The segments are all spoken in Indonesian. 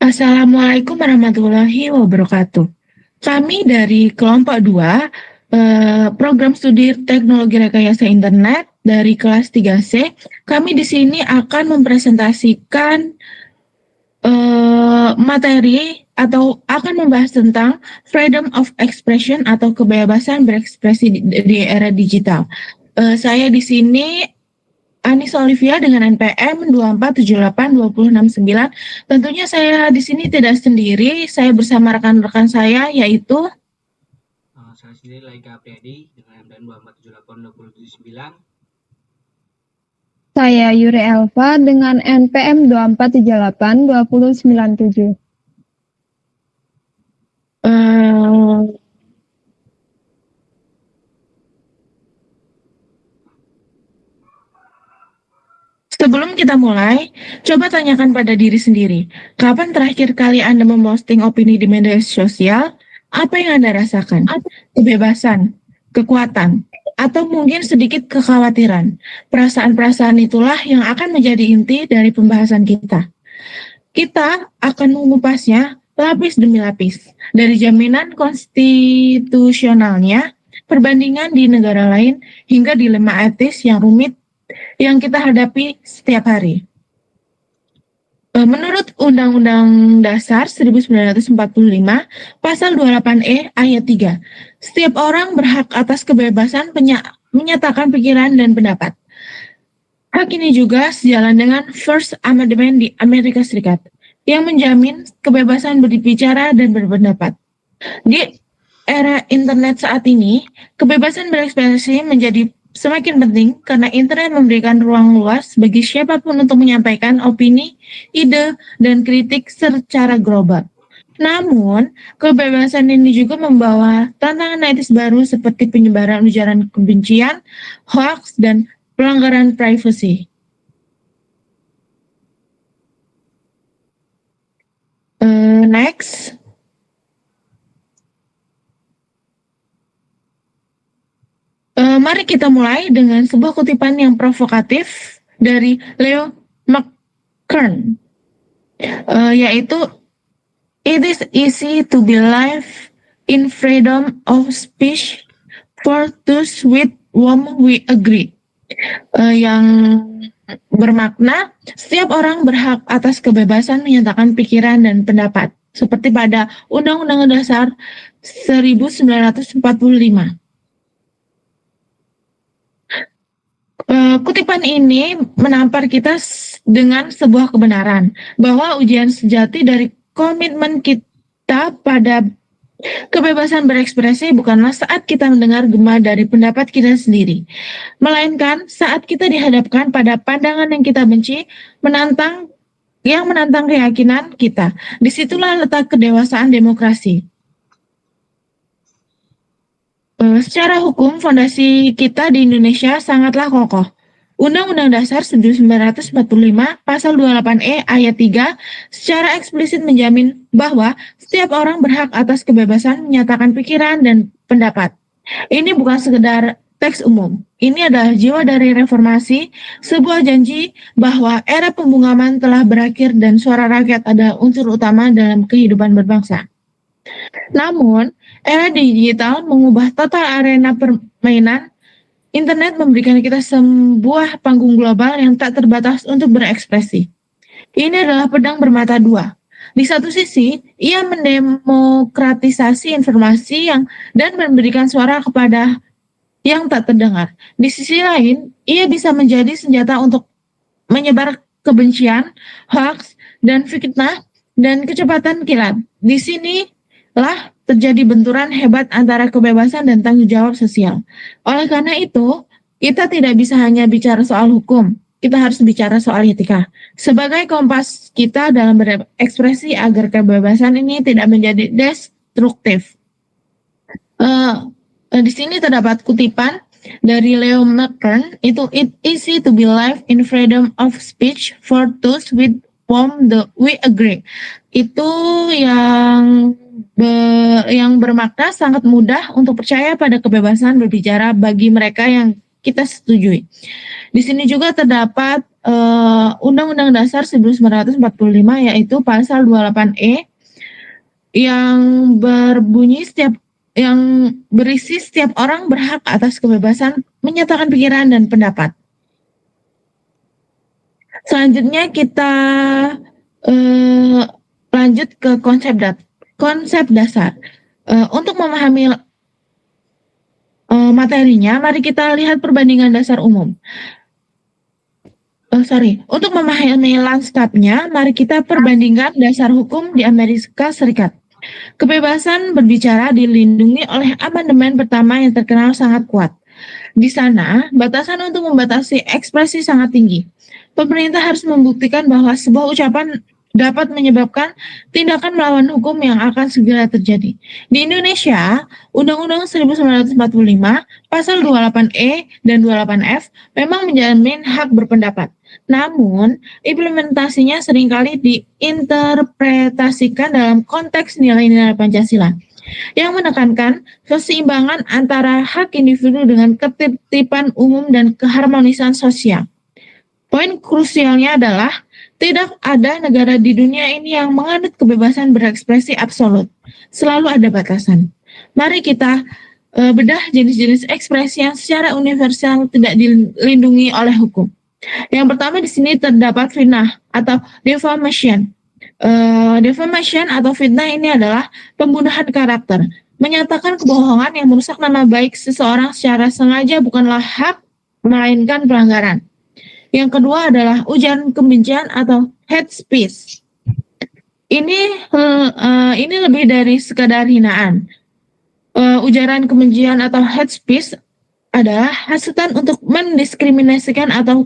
Assalamualaikum warahmatullahi wabarakatuh. Kami dari kelompok 2, program studi teknologi rekayasa internet dari kelas 3C. Kami di sini akan mempresentasikan materi atau akan membahas tentang freedom of expression atau kebebasan berekspresi di era digital. Saya di sini Anis Olivia dengan NPM 24782069. Tentunya saya di sini tidak sendiri, saya bersama rekan-rekan saya yaitu Saya sendiri Laika Apriyadi dengan MDN 24782079. Saya Yuri Elva dengan NPM 24782097. Sebelum kita mulai, coba tanyakan pada diri sendiri, kapan terakhir kali Anda memposting opini di media sosial? Apa yang Anda rasakan? Kebebasan, kekuatan, atau mungkin sedikit kekhawatiran. Perasaan-perasaan itulah yang akan menjadi inti dari pembahasan kita. Kita akan mengupasnya lapis demi lapis, dari jaminan konstitusionalnya, perbandingan di negara lain, hingga dilema etis yang rumit yang kita hadapi setiap hari. Menurut Undang-Undang Dasar 1945, Pasal 28E ayat 3, setiap orang berhak atas kebebasan menyatakan pikiran dan pendapat. Hak ini juga sejalan dengan First Amendment di Amerika Serikat, yang menjamin kebebasan berbicara dan berpendapat. Di era internet saat ini, kebebasan berekspresi menjadi semakin penting karena internet memberikan ruang luas bagi siapapun untuk menyampaikan opini, ide, dan kritik secara global. Namun, kebebasan ini juga membawa tantangan etis baru seperti penyebaran ujaran kebencian, hoax, dan pelanggaran privasi. Next. Mari kita mulai dengan sebuah kutipan yang provokatif dari Leo McKern, yaitu it is easy to be live in freedom of speech for those with whom we agree, yang bermakna setiap orang berhak atas kebebasan menyatakan pikiran dan pendapat, seperti pada Undang-Undang Dasar 1945. Kutipan ini menampar kita dengan sebuah kebenaran bahwa ujian sejati dari komitmen kita pada kebebasan berekspresi bukanlah saat kita mendengar gema dari pendapat kita sendiri, melainkan saat kita dihadapkan pada pandangan yang kita benci, menantang keyakinan kita. Disitulah letak kedewasaan demokrasi. Secara hukum, fondasi kita di Indonesia sangatlah kokoh. Undang-Undang Dasar 1945 Pasal 28E ayat 3 secara eksplisit menjamin bahwa setiap orang berhak atas kebebasan menyatakan pikiran dan pendapat. Ini bukan sekedar teks umum. Ini adalah jiwa dari reformasi, sebuah janji bahwa era pembungkaman telah berakhir dan suara rakyat adalah unsur utama dalam kehidupan berbangsa. Namun, era digital mengubah total arena permainan. Internet memberikan kita sebuah panggung global yang tak terbatas untuk berekspresi. Ini adalah pedang bermata dua. Di satu sisi, ia mendemokratisasi informasi dan memberikan suara kepada yang tak terdengar. Di sisi lain, ia bisa menjadi senjata untuk menyebar kebencian, hoax, dan fitnah dan kecepatan kilat. Di sinilah terjadi benturan hebat antara kebebasan dan tanggung jawab sosial. Oleh karena itu, kita tidak bisa hanya bicara soal hukum, kita harus bicara soal etika. Sebagai kompas kita dalam berekspresi agar kebebasan ini tidak menjadi destruktif. Di sini terdapat kutipan dari Leo McKern, itu it easy to be live in freedom of speech for those with whom we agree. Itu yang bermakna sangat mudah untuk percaya pada kebebasan berbicara bagi mereka yang kita setujui. Di sini juga terdapat Undang-Undang Dasar 1945 yaitu pasal 28E yang berisi setiap orang berhak atas kebebasan menyatakan pikiran dan pendapat. Selanjutnya kita lanjut ke konsep dasar. Untuk memahami materinya, mari kita lihat perbandingan dasar umum. Untuk memahami lanskapnya, mari kita perbandingkan dasar hukum di Amerika Serikat. Kebebasan berbicara dilindungi oleh amandemen pertama yang terkenal sangat kuat. Di sana, batasan untuk membatasi ekspresi sangat tinggi. Pemerintah harus membuktikan bahwa sebuah ucapan dapat menyebabkan tindakan melawan hukum yang akan segera terjadi. Di Indonesia, Undang-Undang 1945, Pasal 28E dan 28F memang menjamin hak berpendapat. Namun, implementasinya seringkali diinterpretasikan dalam konteks nilai-nilai Pancasila yang menekankan keseimbangan antara hak individu dengan ketertiban umum dan keharmonisan sosial. Poin krusialnya adalah tidak ada negara di dunia ini yang menganut kebebasan berekspresi absolut. Selalu ada batasan. Mari kita bedah jenis-jenis ekspresi yang secara universal tidak dilindungi oleh hukum. Yang pertama di sini terdapat fitnah atau defamation. Defamation atau fitnah ini adalah pembunuhan karakter. Menyatakan kebohongan yang merusak nama baik seseorang secara sengaja bukanlah hak, melainkan pelanggaran. Yang kedua adalah ujaran kebencian atau hate speech. Ini lebih dari sekadar hinaan. Ujaran kebencian atau hate speech adalah hasutan untuk mendiskriminasikan atau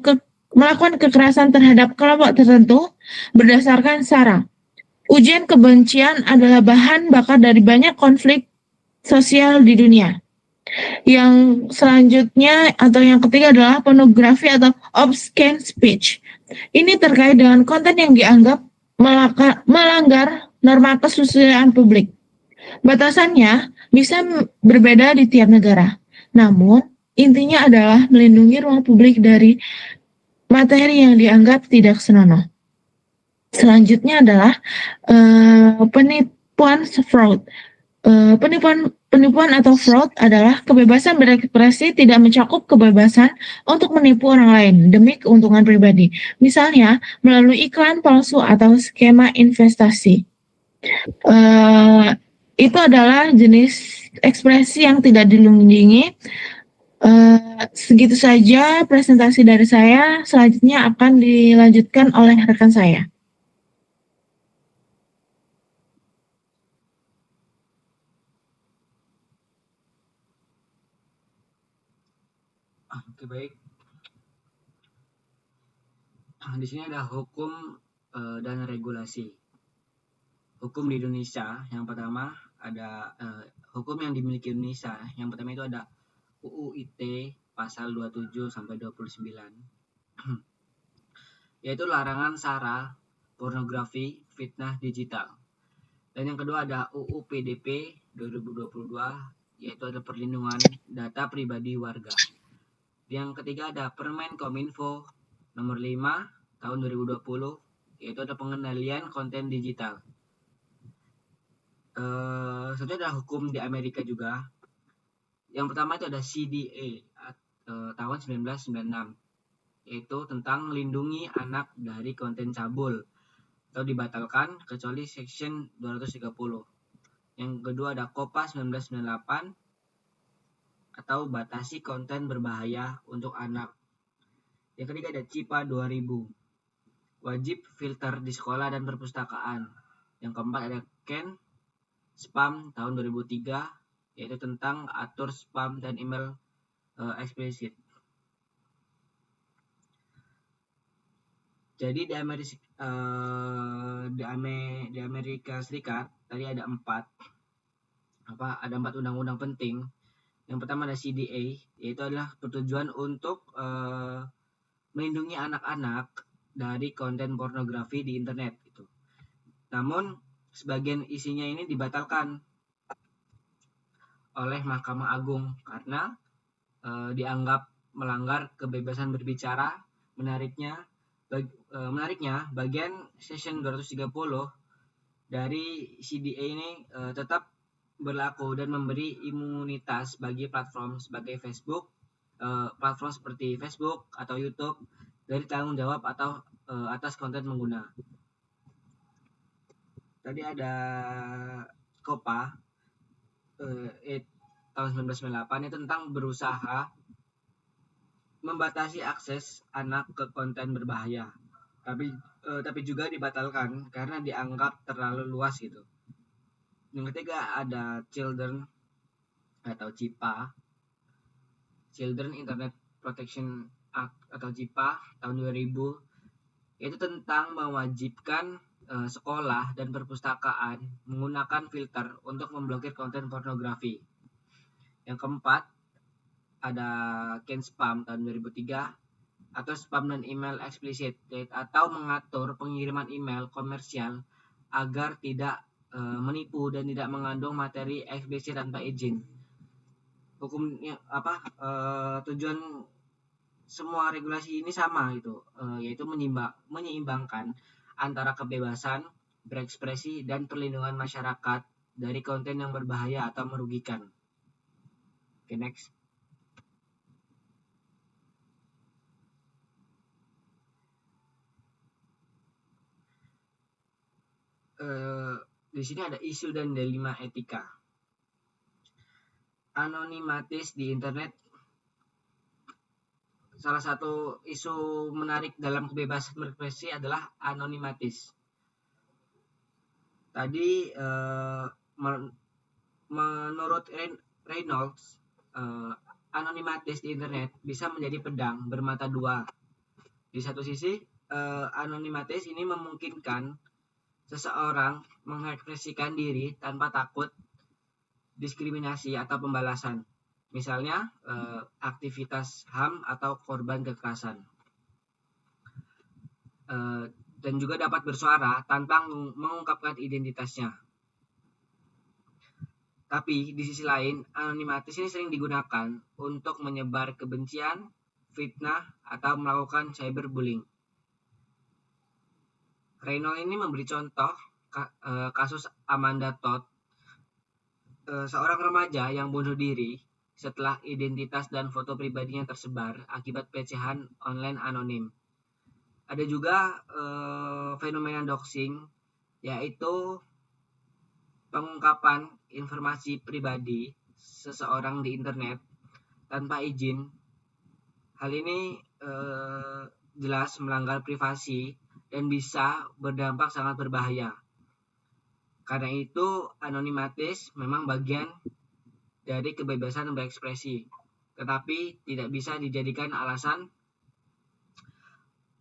melakukan kekerasan terhadap kelompok tertentu berdasarkan sara. Ujian kebencian adalah bahan bakar dari banyak konflik sosial di dunia. Yang selanjutnya atau yang ketiga adalah pornografi atau obscene speech. Ini terkait dengan konten yang dianggap melanggar norma kesusilaan publik. Batasannya bisa berbeda di tiap negara. Namun, intinya adalah melindungi ruang publik dari materi yang dianggap tidak senonoh. Selanjutnya adalah penipuan fraud. Penipuan atau fraud adalah kebebasan berekspresi tidak mencakup kebebasan untuk menipu orang lain demi keuntungan pribadi. Misalnya, melalui iklan palsu atau skema investasi. Itu adalah jenis ekspresi yang tidak dilindungi. Segitu saja presentasi dari saya. Selanjutnya akan dilanjutkan oleh rekan saya. Oke, baik. Di sini ada hukum dan regulasi. Hukum di Indonesia, yang pertama ada hukum yang dimiliki Indonesia. Yang pertama itu ada UU ITE pasal 27 sampai 29. Yaitu larangan sara, pornografi, fitnah digital. Dan yang kedua ada UU PDP 2022, yaitu ada perlindungan data pribadi warga. Yang ketiga ada Permen Kominfo nomor 5 tahun 2020, yaitu ada pengendalian konten digital. Selanjutnya ada hukum di Amerika juga. Yang pertama itu ada CDA tahun 1996, yaitu tentang melindungi anak dari konten cabul atau dibatalkan kecuali Section 230. Yang kedua ada COPPA 1998 atau batasi konten berbahaya untuk anak. Yang ketiga ada CIPA 2000, wajib filter di sekolah dan perpustakaan. Yang keempat ada CAN spam tahun 2003, yaitu tentang atur spam dan email eksplisit. Jadi di Amerika Serikat tadi ada empat undang-undang penting. Yang pertama ada CDA, yaitu adalah bertujuan untuk melindungi anak-anak dari konten pornografi di internet gitu. Namun sebagian isinya ini dibatalkan oleh Mahkamah Agung karena dianggap melanggar kebebasan berbicara. Menariknya, bagian Section 230 dari CDA ini tetap berlaku dan memberi imunitas bagi platform sebagai Facebook, platform seperti Facebook atau YouTube dari tanggung jawab atau atas konten pengguna. Tadi ada COPPA tahun 1998 itu tentang berusaha membatasi akses anak ke konten berbahaya, tapi juga dibatalkan karena dianggap terlalu luas gitu. Yang ketiga ada Children atau CIPA, Children Internet Protection Act atau CIPA tahun 2000, yaitu tentang mewajibkan sekolah dan perpustakaan menggunakan filter untuk memblokir konten pornografi. Yang keempat ada CAN-SPAM tahun 2003 atau spam dan email eksplisit, atau mengatur pengiriman email komersial agar tidak menipu dan tidak mengandung materi eksplisit tanpa izin. Hukumnya tujuan semua regulasi ini sama gitu, yaitu menyeimbangkan antara kebebasan berekspresi dan perlindungan masyarakat dari konten yang berbahaya atau merugikan. Oke, next. Di sini ada isu dan dilema etika. Anonimatis di internet. Salah satu isu menarik dalam kebebasan berekspresi adalah anonimatis. Tadi menurut Reynolds, anonimatis di internet bisa menjadi pedang bermata dua. Di satu sisi, anonimatis ini memungkinkan seseorang mengekspresikan diri tanpa takut diskriminasi atau pembalasan. Misalnya, aktivitas HAM atau korban kekerasan. Dan juga dapat bersuara tanpa mengungkapkan identitasnya. Tapi di sisi lain, anonimatis ini sering digunakan untuk menyebar kebencian, fitnah, atau melakukan cyberbullying. Reynolds ini memberi contoh kasus Amanda Todd, seorang remaja yang bunuh diri setelah identitas dan foto pribadinya tersebar akibat pelecehan online anonim. Ada juga fenomena doxing, yaitu pengungkapan informasi pribadi seseorang di internet tanpa izin. Hal ini jelas melanggar privasi dan bisa berdampak sangat berbahaya. Karena itu, anonimatis memang bagian dari kebebasan berekspresi, tetapi tidak bisa dijadikan alasan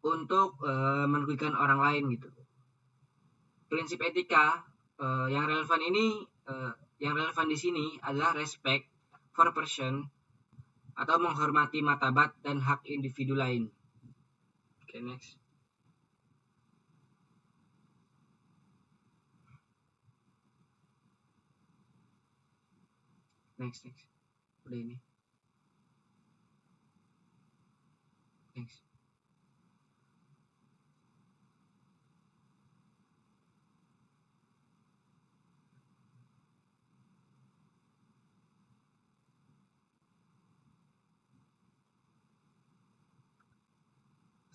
untuk merugikan orang lain gitu. Prinsip etika yang relevan di sini adalah respect for person atau menghormati martabat dan hak individu lain. Oke, next. Next. Udah ini. Next.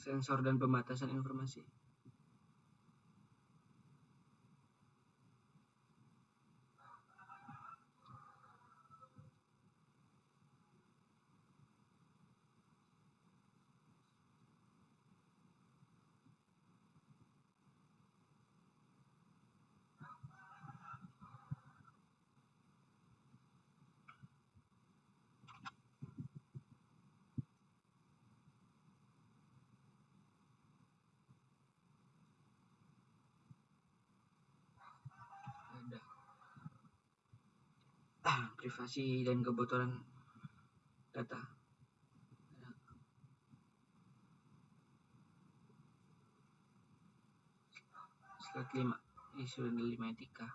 Sensor dan pembatasan informasi. Privasi dan kebocoran data. Slide 5, isu dan dilema etika.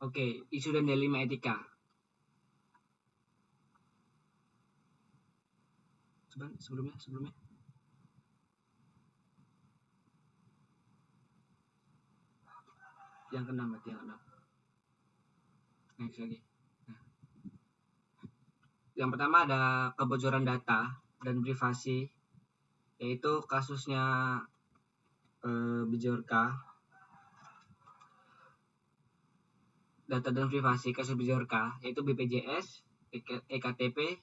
Oke, isu dan dilema etika. sebelumnya. Yang keenam berarti yang keenam. Next lagi. Nah. Yang pertama ada kebocoran data dan privasi, yaitu kasusnya Bjorka. Data dan privasi kasus Bjorka, yaitu BPJS, EKTP,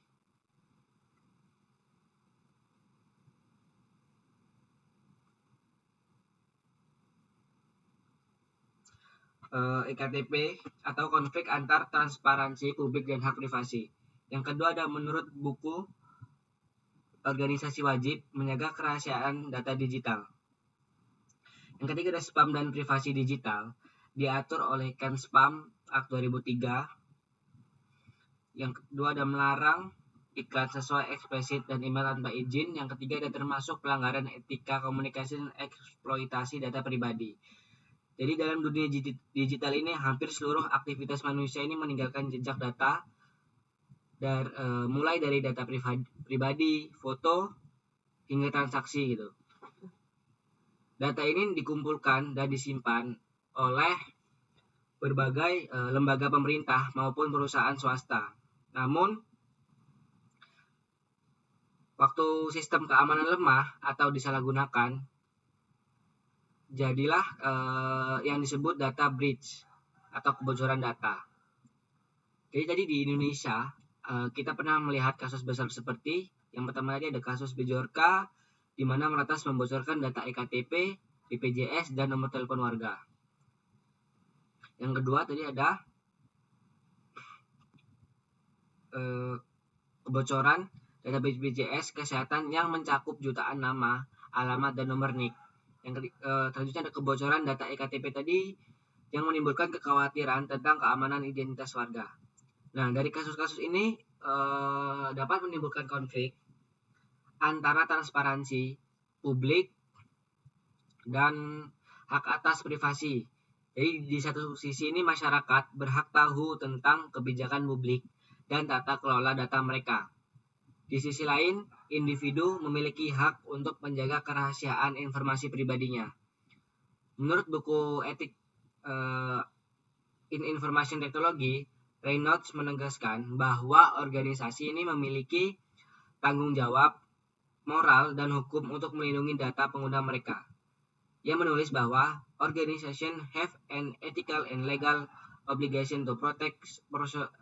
EKTP atau konflik antar transparansi publik dan hak privasi. Yang kedua ada menurut buku organisasi wajib menjaga kerahasiaan data digital. Yang ketiga ada spam dan privasi digital, diatur oleh Ken-Spam Act 2003. Yang kedua ada melarang iklan sesuai eksplisit dan email tanpa izin. Yang ketiga ada termasuk pelanggaran etika komunikasi dan eksploitasi data pribadi. Jadi dalam dunia digital ini hampir seluruh aktivitas manusia ini meninggalkan jejak data, mulai dari data pribadi, foto, hingga transaksi gitu. Data ini dikumpulkan dan disimpan oleh berbagai lembaga pemerintah maupun perusahaan swasta. Namun, waktu sistem keamanan lemah atau disalahgunakan, jadilah yang disebut data breach atau kebocoran data. Jadi tadi di Indonesia kita pernah melihat kasus besar seperti yang pertama tadi ada kasus Bjorka, di mana meretas membocorkan data EKTP, BPJS, dan nomor telepon warga. Yang kedua tadi ada kebocoran data BPJS kesehatan yang mencakup jutaan nama, alamat, dan nomor NIK. Yang selanjutnya ada kebocoran data EKTP tadi yang menimbulkan kekhawatiran tentang keamanan identitas warga. Nah, dari kasus-kasus ini dapat menimbulkan konflik antara transparansi publik dan hak atas privasi. Jadi di satu sisi ini masyarakat berhak tahu tentang kebijakan publik dan tata kelola data mereka. Di sisi lain, individu memiliki hak untuk menjaga kerahasiaan informasi pribadinya. Menurut buku etik in Information Technology, Reynolds menegaskan bahwa organisasi ini memiliki tanggung jawab moral dan hukum untuk melindungi data pengguna mereka. Ia menulis bahwa organization have an ethical and legal obligation to protect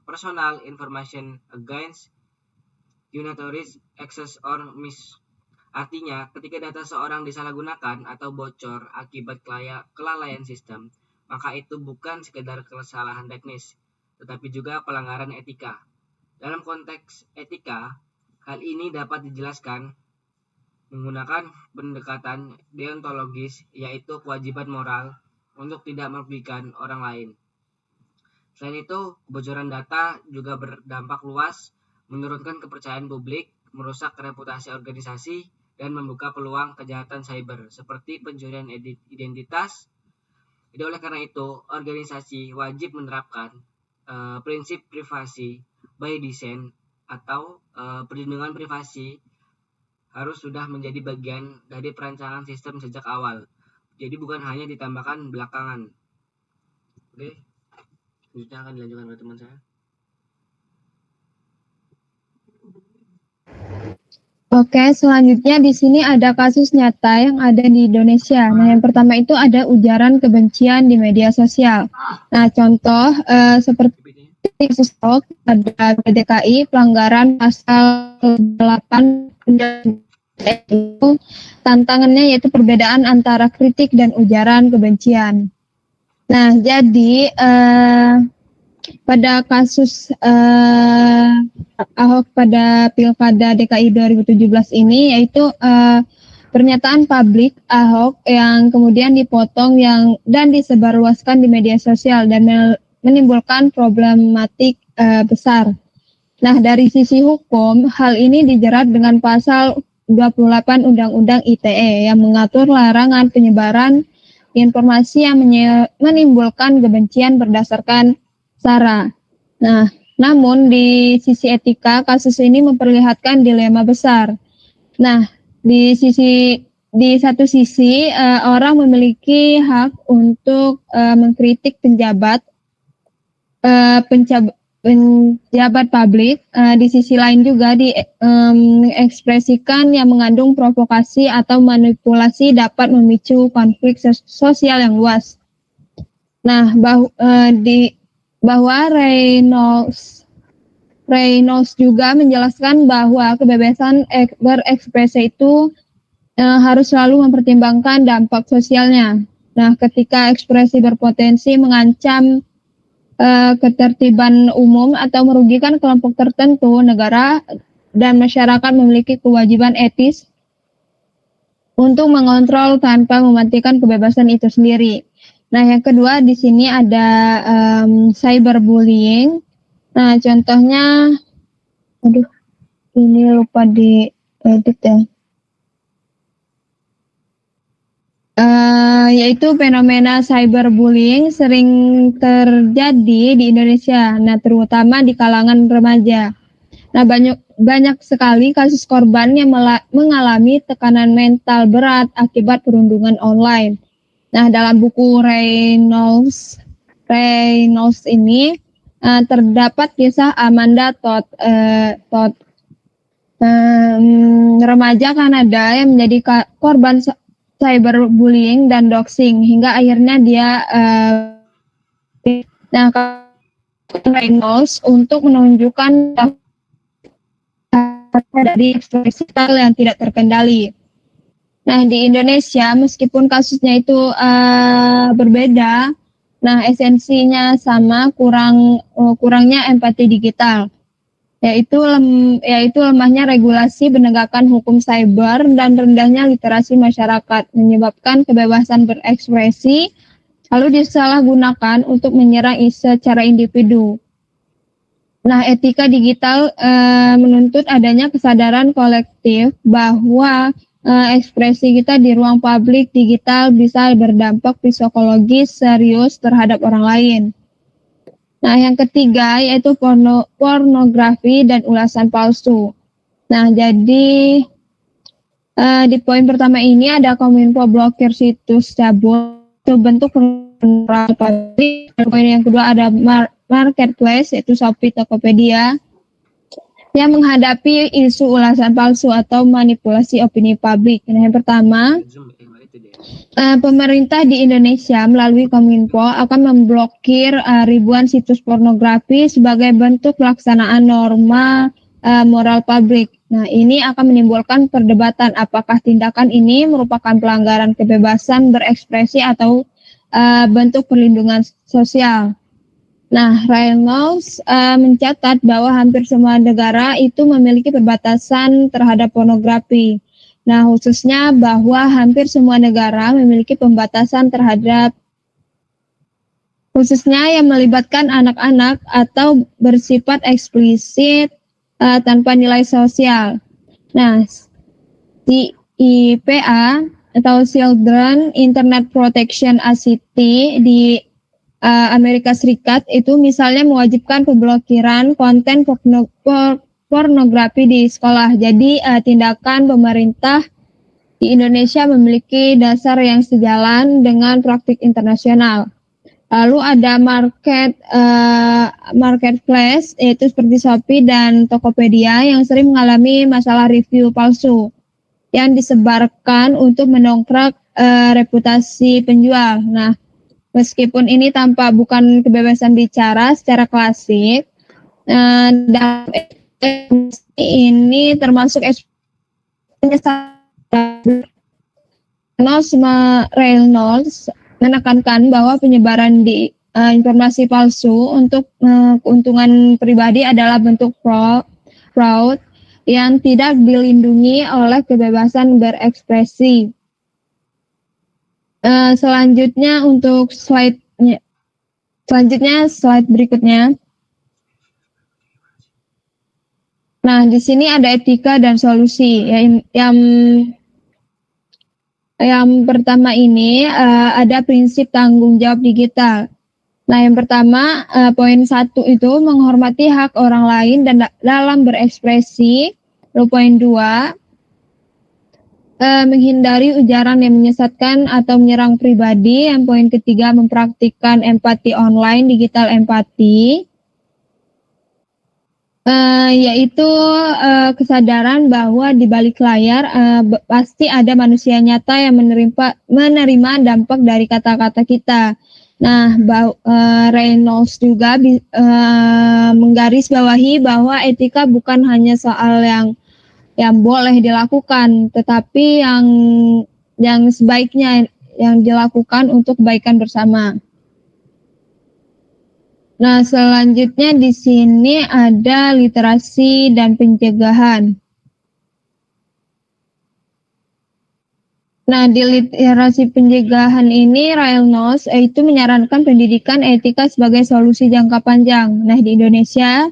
personal information against unauthorized access or mis. Artinya, ketika data seorang disalahgunakan atau bocor akibat kelalaian sistem, maka itu bukan sekedar kesalahan teknis, tetapi juga pelanggaran etika. Dalam konteks etika, hal ini dapat dijelaskan menggunakan pendekatan deontologis, yaitu kewajiban moral untuk tidak merugikan orang lain. Selain itu, kebocoran data juga berdampak luas, menurunkan kepercayaan publik, merusak reputasi organisasi, dan membuka peluang kejahatan cyber seperti pencurian identitas. Jadi oleh karena itu, organisasi wajib menerapkan prinsip privasi by design atau perlindungan privasi harus sudah menjadi bagian dari perancangan sistem sejak awal. Jadi bukan hanya ditambahkan belakangan. Oke, selanjutnya akan dilanjutkan oleh teman saya. Oke, selanjutnya di sini ada kasus nyata yang ada di Indonesia. Nah, yang pertama itu ada ujaran kebencian di media sosial. Nah, contoh seperti kasus hoax ada PDKI pelanggaran pasal 8 itu tantangannya yaitu perbedaan antara kritik dan ujaran kebencian. Nah, jadi pada kasus Ahok pada Pilkada DKI 2017 ini yaitu pernyataan publik Ahok yang kemudian dipotong dan disebarluaskan di media sosial dan menimbulkan problematik besar. Nah, dari sisi hukum, hal ini dijerat dengan pasal 28 Undang-Undang ITE yang mengatur larangan penyebaran informasi yang menimbulkan kebencian berdasarkan SARA. Nah, namun di sisi etika, kasus ini memperlihatkan dilema besar, Nah, di satu sisi orang memiliki hak untuk mengkritik penjabat publik. Di sisi lain juga diekspresikan yang mengandung provokasi atau manipulasi dapat memicu konflik sosial yang luas. Nah, bahwa Reynolds juga menjelaskan bahwa kebebasan berekspresi itu harus selalu mempertimbangkan dampak sosialnya. Nah, ketika ekspresi berpotensi mengancam ketertiban umum atau merugikan kelompok tertentu, negara dan masyarakat memiliki kewajiban etis untuk mengontrol tanpa mematikan kebebasan itu sendiri. Nah, yang kedua di sini ada cyberbullying. Nah, contohnya, aduh, ini lupa di edit ya. Yaitu fenomena cyberbullying sering terjadi di Indonesia. Nah, terutama di kalangan remaja. Nah, banyak sekali kasus korban yang mengalami tekanan mental berat akibat perundungan online. Nah, dalam buku Reynolds ini terdapat kisah Amanda Todd, remaja Kanada yang menjadi korban cyberbullying dan doxing hingga akhirnya dia Reynolds untuk menunjukkan dari ekspresi yang tidak terkendali. Nah, di Indonesia meskipun kasusnya itu berbeda, nah esensinya sama, kurangnya empati digital, yaitu lemahnya regulasi penegakan hukum cyber dan rendahnya literasi masyarakat menyebabkan kebebasan berekspresi lalu disalahgunakan untuk menyerang secara individu. Nah, etika digital menuntut adanya kesadaran kolektif bahwa ekspresi kita di ruang publik digital bisa berdampak psikologis serius terhadap orang lain. Nah, yang ketiga yaitu pornografi dan ulasan palsu. Nah, jadi di poin pertama ini ada Kominfo blokir situs cabul itu bentuk publik. Poin yang kedua ada marketplace yaitu Shopee, Tokopedia yang menghadapi isu ulasan palsu atau manipulasi opini publik. Nah, yang pertama, pemerintah di Indonesia melalui Kominfo akan memblokir ribuan situs pornografi sebagai bentuk pelaksanaan norma moral publik. Nah, ini akan menimbulkan perdebatan apakah tindakan ini merupakan pelanggaran kebebasan berekspresi atau bentuk perlindungan sosial. Nah, Reynolds mencatat bahwa hampir semua negara itu memiliki perbatasan terhadap pornografi. Nah, khususnya bahwa hampir semua negara memiliki pembatasan terhadap khususnya yang melibatkan anak-anak atau bersifat eksplisit tanpa nilai sosial. Nah, di IPA atau Children Internet Protection ACT di Amerika Serikat itu misalnya mewajibkan pemblokiran konten pornografi di sekolah. Jadi tindakan pemerintah di Indonesia memiliki dasar yang sejalan dengan praktik internasional. Lalu ada marketplace yaitu seperti Shopee dan Tokopedia yang sering mengalami masalah review palsu yang disebarkan untuk mendongkrak reputasi penjual. Nah, meskipun ini bukan kebebasan bicara secara klasik, dalam ini termasuk Reynolds menekankan bahwa penyebaran di informasi palsu untuk keuntungan pribadi adalah bentuk fraud yang tidak dilindungi oleh kebebasan berekspresi. Selanjutnya slide berikutnya. Nah, di sini ada etika dan solusi. Yang pertama ini ada prinsip tanggung jawab digital. Nah, yang pertama poin 1 itu menghormati hak orang lain dan dalam berekspresi. Lalu poin 2 menghindari ujaran yang menyesatkan atau menyerang pribadi. Yang poin ketiga, mempraktikkan empati online, digital empati, yaitu kesadaran bahwa di balik layar pasti ada manusia nyata yang menerima dampak dari kata-kata kita. Nah, Reynolds juga menggarisbawahi bahwa etika bukan hanya soal yang boleh dilakukan, tetapi yang sebaiknya yang dilakukan untuk kebaikan bersama. Nah, selanjutnya di sini ada literasi dan pencegahan. Nah, di literasi pencegahan ini Reynolds itu menyarankan pendidikan etika sebagai solusi jangka panjang. Nah, di Indonesia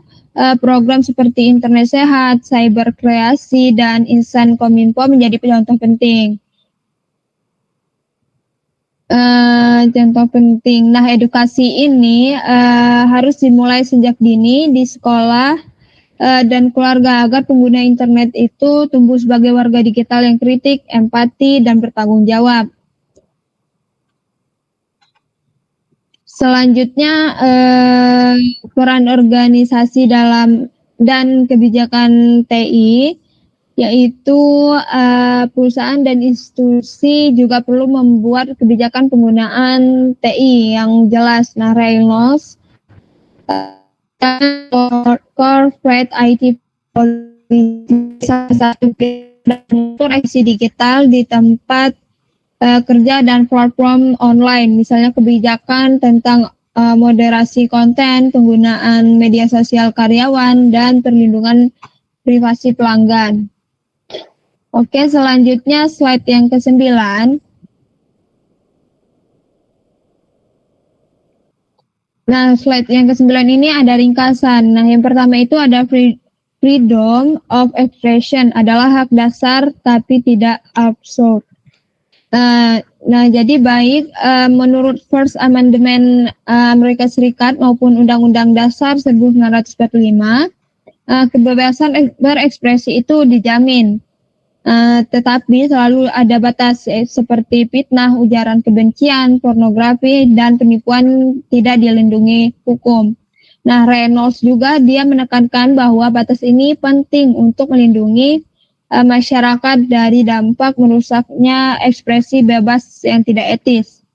program seperti Internet Sehat, Cyber Kreasi, dan Insan Kominfo menjadi contoh penting. Contoh penting. Nah, edukasi ini harus dimulai sejak dini di sekolah dan keluarga agar pengguna internet itu tumbuh sebagai warga digital yang kritik, empati, dan bertanggung jawab. Selanjutnya, peran organisasi dan kebijakan TI, yaitu perusahaan dan institusi juga perlu membuat kebijakan penggunaan TI yang jelas. Nah, Reynolds corporate IT policy salah satu aksi digital di tempat kerja dan platform online, misalnya kebijakan tentang moderasi konten, penggunaan media sosial karyawan, dan perlindungan privasi pelanggan. Oke, selanjutnya slide yang ke-9. Nah, slide yang ke-9 ini ada ringkasan. Nah, yang pertama itu ada freedom of expression adalah hak dasar tapi tidak absolut. Nah, jadi baik menurut First Amendment Amerika Serikat maupun Undang-Undang Dasar 1945, kebebasan berekspresi itu dijamin. Tetapi selalu ada batas seperti fitnah, ujaran kebencian, pornografi, dan penipuan tidak dilindungi hukum. Nah, Reynolds juga dia menekankan bahwa batas ini penting untuk melindungi masyarakat dari dampak merusaknya ekspresi bebas yang tidak etis.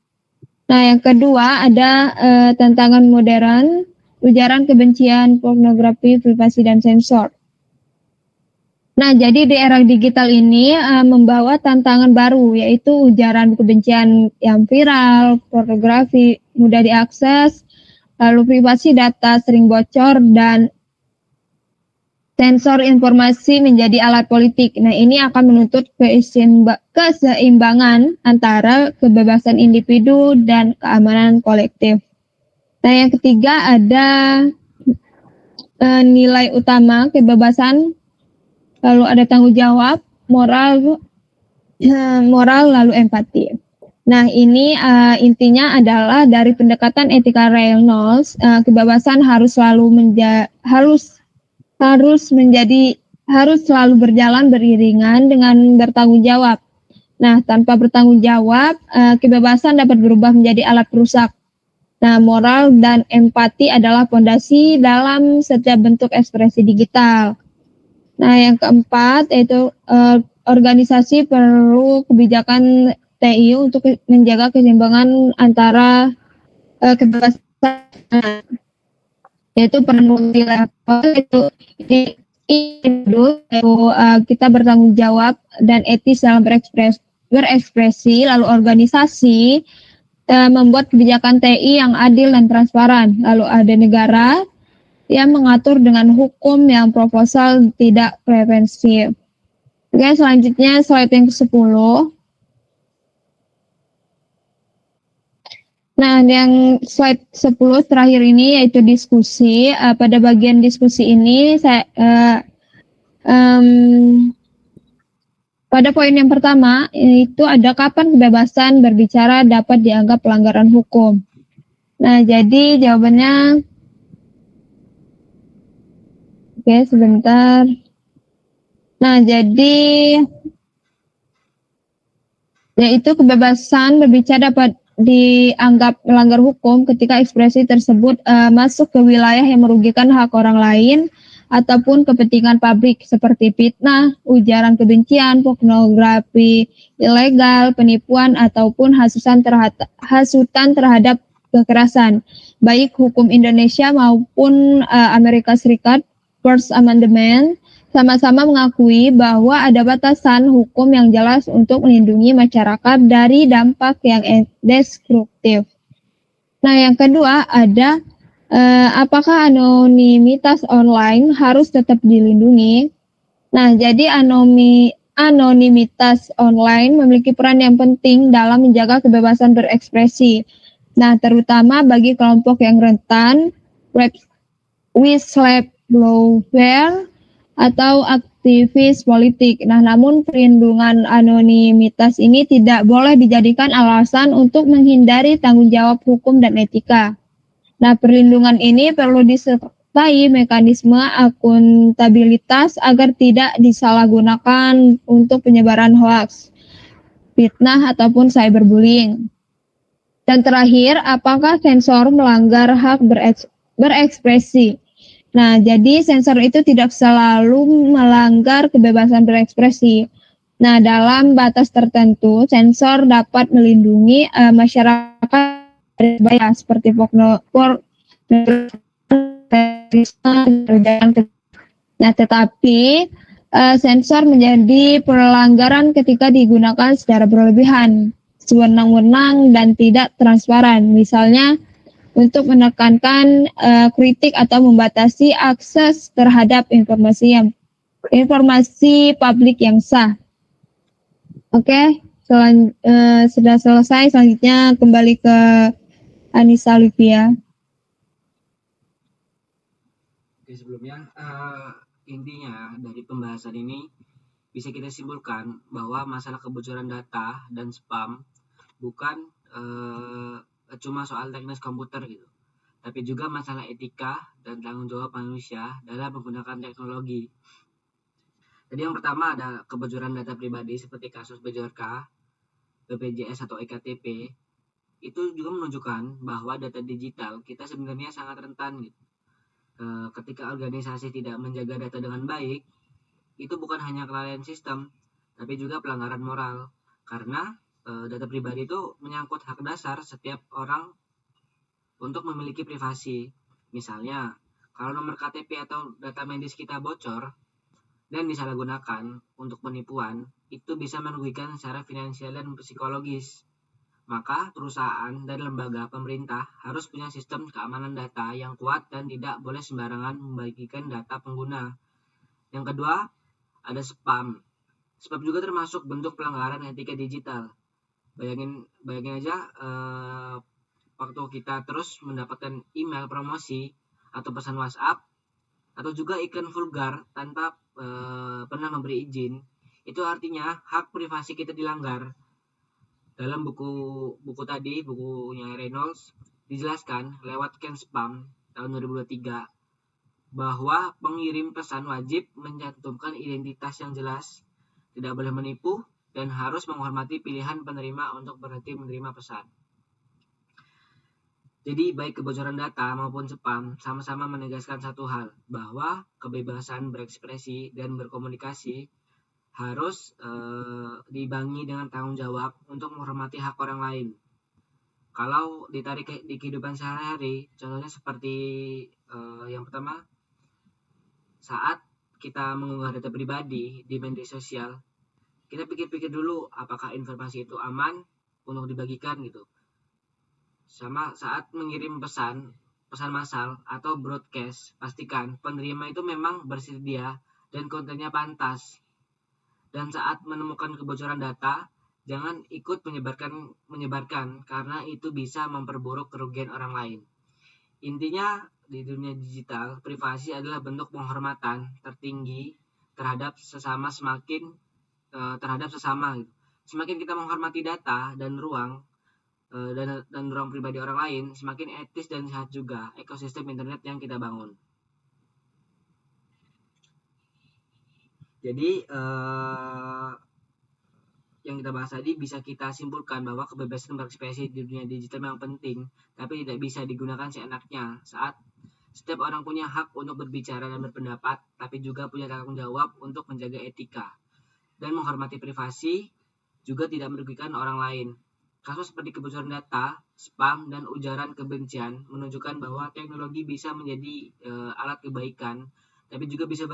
Nah, yang kedua ada tantangan modern, ujaran kebencian, pornografi, privasi, dan sensor. Nah, jadi di era digital ini membawa tantangan baru, yaitu ujaran kebencian yang viral, pornografi mudah diakses, lalu privasi data sering bocor, dan sensor informasi menjadi alat politik. Nah, ini akan menuntut keseimbangan antara kebebasan individu dan keamanan kolektif. Nah, yang ketiga ada nilai utama kebebasan, lalu ada tanggung jawab, moral lalu empati. Nah, ini intinya adalah dari pendekatan etika Reynolds, kebebasan harus selalu berjalan beriringan dengan bertanggung jawab. Nah, tanpa bertanggung jawab, kebebasan dapat berubah menjadi alat perusak. Nah, moral dan empati adalah fondasi dalam setiap bentuk ekspresi digital. Nah, yang keempat yaitu organisasi perlu kebijakan TI untuk menjaga keseimbangan antara kebebasan, yaitu peran multilevel, itu kita bertanggung jawab dan etis dalam berekspresi, lalu organisasi membuat kebijakan TI yang adil dan transparan, lalu ada negara yang mengatur dengan hukum yang proposal tidak preventif. Oke, selanjutnya slide yang ke-10. Nah, yang slide 10 terakhir ini yaitu diskusi. Pada bagian diskusi ini pada poin yang pertama itu ada kapan kebebasan berbicara dapat dianggap pelanggaran hukum. Nah, jadi jawabannya, oke, sebentar. Nah, jadi yaitu kebebasan berbicara dapat dianggap melanggar hukum ketika ekspresi tersebut masuk ke wilayah yang merugikan hak orang lain ataupun kepentingan publik seperti fitnah, ujaran kebencian, pornografi ilegal, penipuan ataupun hasutan terhadap kekerasan. Baik hukum Indonesia maupun Amerika Serikat First Amendment sama-sama mengakui bahwa ada batasan hukum yang jelas untuk melindungi masyarakat dari dampak yang destruktif. Nah, yang kedua ada apakah anonimitas online harus tetap dilindungi? Nah, jadi anonimitas online memiliki peran yang penting dalam menjaga kebebasan berekspresi. Nah, terutama bagi kelompok yang rentan, whistleblower atau aktivis politik. Nah, namun perlindungan anonimitas ini tidak boleh dijadikan alasan untuk menghindari tanggung jawab hukum dan etika. Nah, perlindungan ini perlu disertai mekanisme akuntabilitas agar tidak disalahgunakan untuk penyebaran hoaks, fitnah, ataupun cyberbullying. Dan terakhir, apakah sensor melanggar hak berekspresi? Nah, jadi sensor itu tidak selalu melanggar kebebasan berekspresi. Nah, dalam batas tertentu, sensor dapat melindungi masyarakat dari bahaya seperti Nah, tetapi sensor menjadi pelanggaran ketika digunakan secara berlebihan, sewenang-wenang dan tidak transparan. Misalnya, untuk menekankan kritik atau membatasi akses terhadap informasi publik yang sah. Oke, sudah selesai. Selanjutnya kembali ke Anissa Olivia. Oke, sebelumnya intinya dari pembahasan ini bisa kita simpulkan bahwa masalah kebocoran data dan spam bukan cuma soal teknis komputer gitu, tapi juga masalah etika dan tanggung jawab manusia dalam menggunakan teknologi. Jadi yang pertama ada kebocoran data pribadi seperti kasus BJORKA, BPJS atau EKTP. Itu juga menunjukkan bahwa data digital kita sebenarnya sangat rentan gitu. Ketika organisasi tidak menjaga data dengan baik, itu bukan hanya kelalaian sistem, tapi juga pelanggaran moral. Karena data pribadi itu menyangkut hak dasar setiap orang untuk memiliki privasi. Misalnya, kalau nomor KTP atau data medis kita bocor dan disalahgunakan untuk penipuan, itu bisa merugikan secara finansial dan psikologis. Maka perusahaan dan lembaga pemerintah harus punya sistem keamanan data yang kuat dan tidak boleh sembarangan membagikan data pengguna. Yang kedua, ada spam. Spam juga termasuk bentuk pelanggaran etika digital. Bayangin aja waktu kita terus mendapatkan email promosi atau pesan WhatsApp atau juga iklan vulgar tanpa pernah memberi izin, itu artinya hak privasi kita dilanggar. Dalam buku tadi, bukunya Reynolds, dijelaskan lewat Ken Spam tahun 2023 bahwa pengirim pesan wajib mencantumkan identitas yang jelas, tidak boleh menipu, dan harus menghormati pilihan penerima untuk berhenti menerima pesan. Jadi baik kebocoran data maupun spam sama-sama menegaskan satu hal, bahwa kebebasan berekspresi dan berkomunikasi harus diimbangi dengan tanggung jawab untuk menghormati hak orang lain. Kalau ditarik di kehidupan sehari-hari, contohnya seperti yang pertama, saat kita mengunggah data pribadi di media sosial, kita pikir-pikir dulu apakah informasi itu aman untuk dibagikan gitu. Sama saat mengirim pesan massal atau broadcast, pastikan penerima itu memang bersedia dan kontennya pantas. Dan saat menemukan kebocoran data, jangan ikut menyebarkan karena itu bisa memperburuk kerugian orang lain. Intinya di dunia digital, privasi adalah bentuk penghormatan tertinggi terhadap sesama Semakin kita menghormati data dan ruang ruang pribadi orang lain, semakin etis dan sehat juga ekosistem internet yang kita bangun. Jadi yang kita bahas tadi bisa kita simpulkan bahwa kebebasan berekspresi di dunia digital memang penting, tapi tidak bisa digunakan seenaknya saat setiap orang punya hak untuk berbicara dan berpendapat, tapi juga punya tanggung jawab untuk menjaga etika dan menghormati privasi, juga tidak merugikan orang lain. Kasus seperti kebocoran data, spam, dan ujaran kebencian menunjukkan bahwa teknologi bisa menjadi alat kebaikan, tapi juga bisa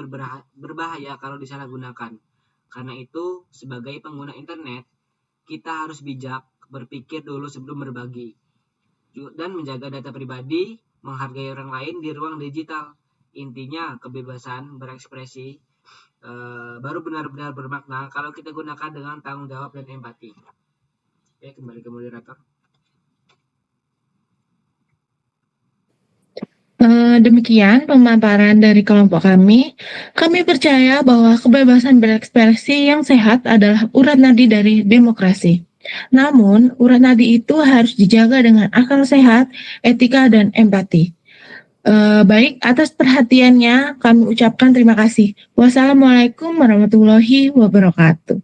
berbahaya kalau disalahgunakan. Karena itu, sebagai pengguna internet, kita harus bijak berpikir dulu sebelum berbagi dan menjaga data pribadi, menghargai orang lain di ruang digital. Intinya, kebebasan berekspresi baru benar-benar bermakna kalau kita gunakan dengan tanggung jawab dan empati. Oke, kembali ke moderator. Demikian pemaparan dari kelompok kami. Kami percaya bahwa kebebasan berekspresi yang sehat adalah urat nadi dari demokrasi. Namun, urat nadi itu harus dijaga dengan akal sehat, etika, dan empati. Baik, atas perhatiannya kami ucapkan terima kasih. Wassalamualaikum warahmatullahi wabarakatuh.